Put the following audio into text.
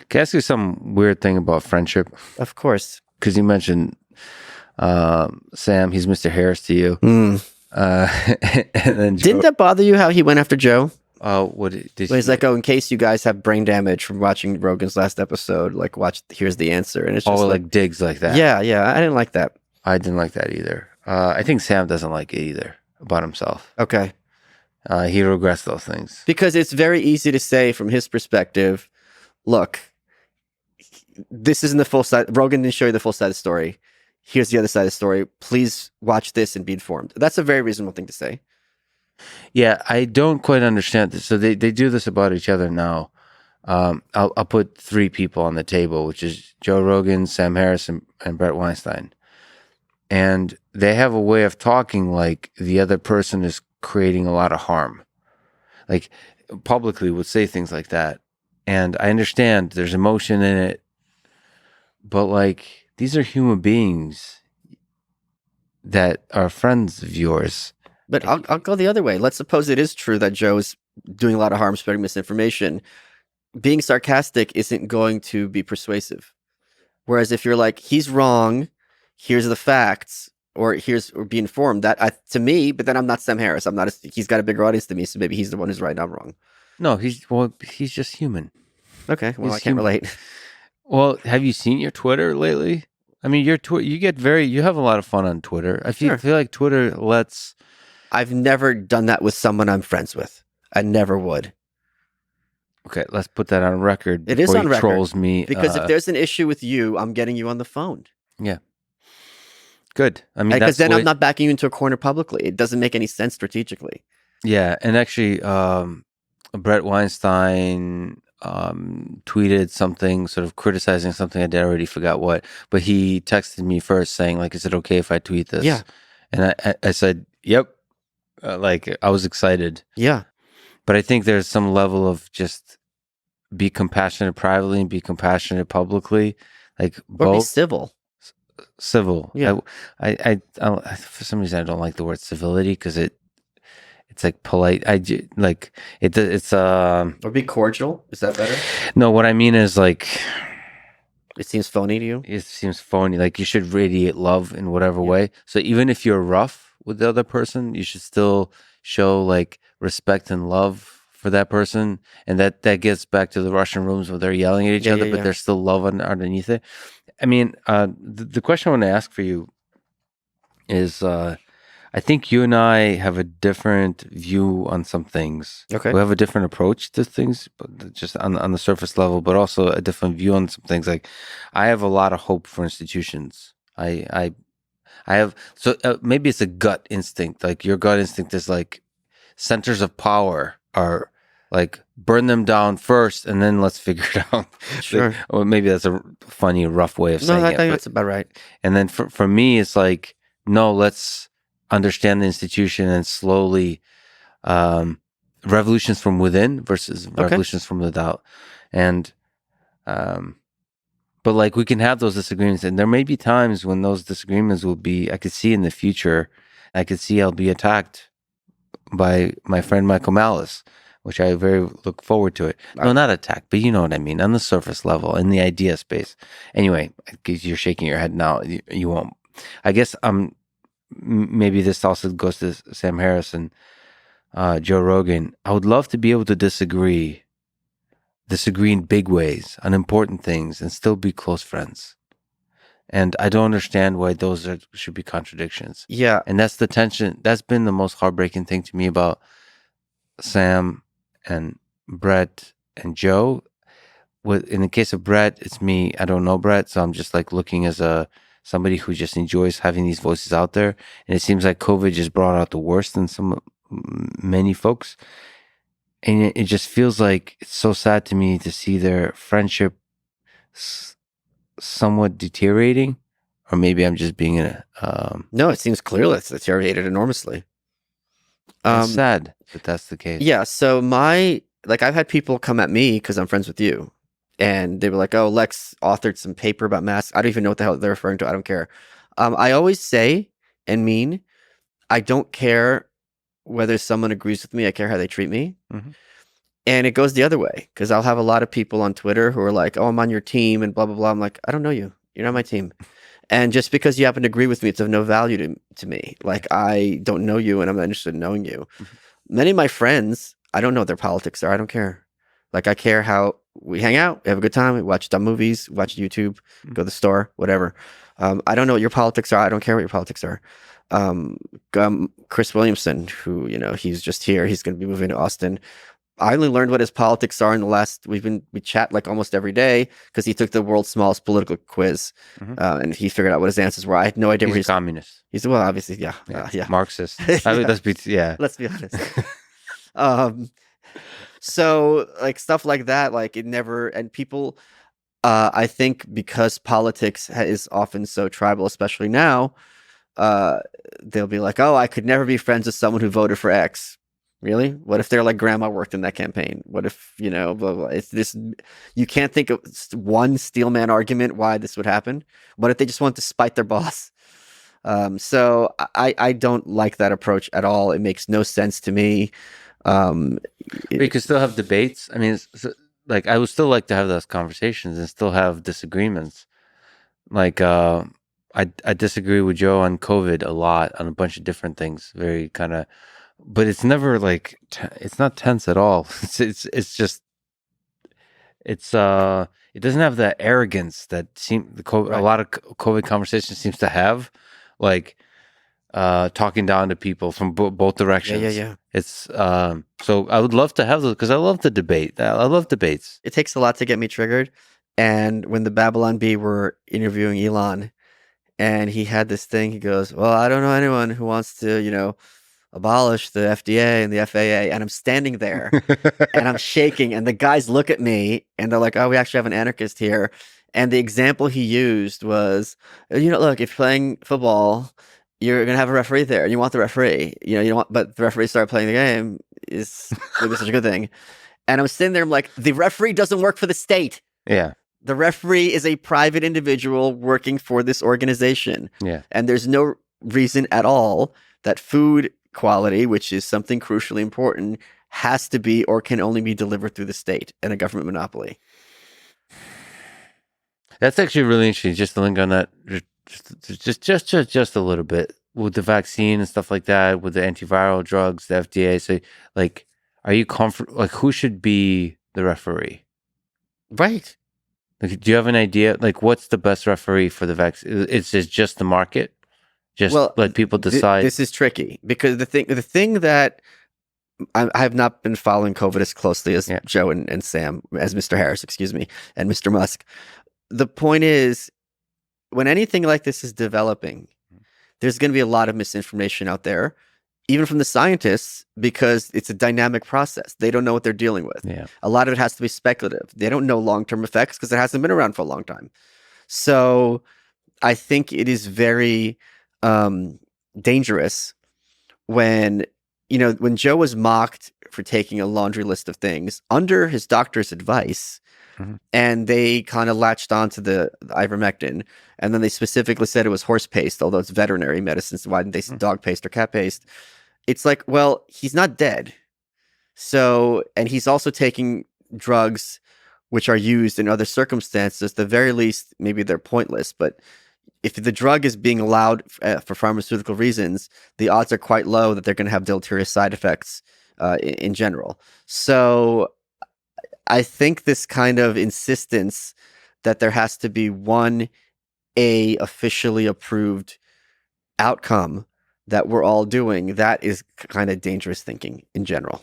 Can I ask you some weird thing about friendship? Of course. Because you mentioned Sam, he's Mr. Harris to you. Uh, and then Joe, Didn't that bother you how he went after Joe? what did Well, he's like, oh, in case you guys have brain damage from watching Rogan's last episode, like, watch, here's the answer. And it's just like digs like that? Yeah, I didn't like that. I didn't like that either. I think Sam doesn't like it either about himself. Okay. He regrets those things. Because it's very easy to say from his perspective, look, this isn't the full side. Rogan didn't show you the full side of the story. Here's the other side of the story. Please watch this and be informed. That's a very reasonable thing to say. Yeah, I don't quite understand this. So they do this about each other now. I'll put three people on the table, which is Joe Rogan, Sam Harris, and Brett Weinstein. And they have a way of talking like the other person is creating a lot of harm. Like publicly would say things like that. And I understand there's emotion in it, but like these are human beings that are friends of yours. But I'll go the other way. Let's suppose it is true that Joe's doing a lot of harm, spreading misinformation. Being sarcastic isn't going to be persuasive. Whereas if you're like, he's wrong, here's the facts, or be informed, that to me, but then I'm not Sam Harris. I'm not. He's got a bigger audience than me, so maybe he's the one who's right and I'm wrong. No, he's just human. Okay, well, He's I can't relate. Well, have you seen your Twitter lately? I mean, you have a lot of fun on Twitter. I feel like Twitter lets. I've never done that with someone I'm friends with. I never would. Okay, let's put that on record. It is on record. Trolls me because if there's an issue with you, I'm getting you on the phone. Yeah. Good. I mean, because then I'm not backing you into a corner publicly. It doesn't make any sense strategically. Yeah, and actually, Brett Weinstein tweeted something, sort of criticizing something. I already forgot what, but he texted me first saying, like, "Is it okay if I tweet this?" Yeah, and I said, "Yep." Like I was excited. Yeah, but I think there's some level of just be compassionate privately and be compassionate publicly, like or both. Be civil. Civil. Yeah. I for some reason I don't like the word civility because it's like polite. It's or be cordial. Is that better? No, what I mean is like it seems phony to you. It seems phony. Like you should radiate love in whatever way. So even if you're rough with the other person, you should still show like respect and love for that person. And that gets back to the Russian rooms where they're yelling at each other, but there's still love underneath it. I mean, the question I want to ask for you is, I think you and I have a different view on some things. Okay. We have a different approach to things, but just on the surface level, but also a different view on some things. Like I have a lot of hope for institutions. I have, so maybe it's a gut instinct. Like your gut instinct is like centers of power are like burn them down first and then let's figure it out. Sure. Like, or maybe that's a funny, rough way of saying it. No, I think that's about right. And then for me, it's like, no, let's understand the institution and slowly revolutions from within versus revolutions from without. And but like we can have those disagreements, and there may be times when those disagreements will be, I could see in the future, I could see I'll be attacked by my friend Michael Malice, which I very look forward to it. No, not attacked, but you know what I mean, on the surface level, in the idea space. Anyway, you're shaking your head now. You won't. I guess maybe this also goes to Sam Harris and Joe Rogan. I would love to be able to disagree in big ways on important things and still be close friends. And I don't understand why those should be contradictions. Yeah. And that's the tension. That's been the most heartbreaking thing to me about Sam and Brett and Joe. In the case of Brett, it's me. I don't know Brett, so I'm just like looking as somebody who just enjoys having these voices out there. And it seems like COVID just brought out the worst in many folks. And it just feels like it's so sad to me to see their friendship somewhat deteriorating. Or maybe I'm just being no, it seems clearly it's deteriorated enormously. It's sad that that's the case. Yeah, so I've had people come at me because I'm friends with you. And they were like, oh, Lex authored some paper about masks. I don't even know what the hell they're referring to. I don't care. I always say and mean, I don't care whether someone agrees with me. I care how they treat me. Mm-hmm. And it goes the other way because I'll have a lot of people on Twitter who are like, "Oh, I'm on your team," and blah blah blah. I'm like, I don't know you. You're not my team. And just because you happen to agree with me, it's of no value to me. Like I don't know you, and I'm not interested in knowing you. Mhm. Many of my friends, I don't know what their politics are. I don't care. Like I care how we hang out, we have a good time, we watch dumb movies, watch YouTube, go to the store, whatever. I don't know what your politics are. I don't care what your politics are. Um, Chris Williamson, who he's just here. He's going to be moving to Austin. I only learned what his politics are in the last. We chat like almost every day because he took the world's smallest political quiz, Mhm. And he figured out what his answers were. I had no idea where He's a communist. he's. Well, obviously, yeah, Yeah. yeah. Marxist. I Yeah. mean, yeah. Let's be honest. So like stuff like that, like it never. And people, I think because politics is often so tribal, especially now, they'll be like, "Oh, I could never be friends with someone who voted for X." Really? What if their like grandma worked in that campaign? What if blah, blah. It's this. You can't think of one steelman argument why this would happen. What if they just want to spite their boss? So I don't like that approach at all. It makes no sense to me. We could still have debates. I mean, like I would still like to have those conversations and still have disagreements. Like I disagree with Joe on COVID a lot on a bunch of different things. Very kind of, but it's never like it's not tense at all. It's just it doesn't have that arrogance that a lot of COVID conversation seems to have, like talking down to people from both directions. Yeah. It's so I would love to have those because I love the debate. I love debates. It takes a lot to get me triggered. And when the Babylon Bee were interviewing Elon, and he had this thing, he goes, "Well, I don't know anyone who wants to, abolish the FDA and the FAA." And I'm standing there and I'm shaking, and the guys look at me and they're like, "Oh, we actually have an anarchist here." And the example he used was, look, if you're playing football, you're gonna have a referee there, and you want the referee. You don't want, but the referee started playing the game is maybe such a good thing. And I'm sitting there, I'm like, the referee doesn't work for the state. Yeah. The referee is a private individual working for this organization. Yeah. And there's no reason at all that food quality, which is something crucially important, has to be or can only be delivered through the state and a government monopoly. That's actually really interesting. Just to link on that, just a little bit with the vaccine and stuff like that, with the antiviral drugs, the FDA. So, like, are you comfortable? Like, who should be the referee? Right. Like, do you have an idea? Like, what's the best referee for the vaccine? It's just the market. Just let people decide. This is tricky because the thing that I have not been following COVID as closely as Joe and Sam, as Mr. Harris, excuse me, and Mr. Musk. The point is, when anything like this is developing, there's going to be a lot of misinformation out there, even from the scientists, because it's a dynamic process. They don't know what they're dealing with. Yeah. A lot of it has to be speculative. They don't know long-term effects because it hasn't been around for a long time. So I think it is very dangerous when Joe was mocked for taking a laundry list of things under his doctor's advice. Mm-hmm. And they kind of latched onto the ivermectin, and then they specifically said it was horse paste, although it's veterinary medicine. So why didn't they say dog paste or cat paste? It's like, well, he's not dead. So, and he's also taking drugs which are used in other circumstances. At the very least, maybe they're pointless, but if the drug is being allowed for pharmaceutical reasons, the odds are quite low that they're going to have deleterious side effects in general. So I think this kind of insistence that there has to be one officially approved outcome that we're all doing, that is kind of dangerous thinking in general.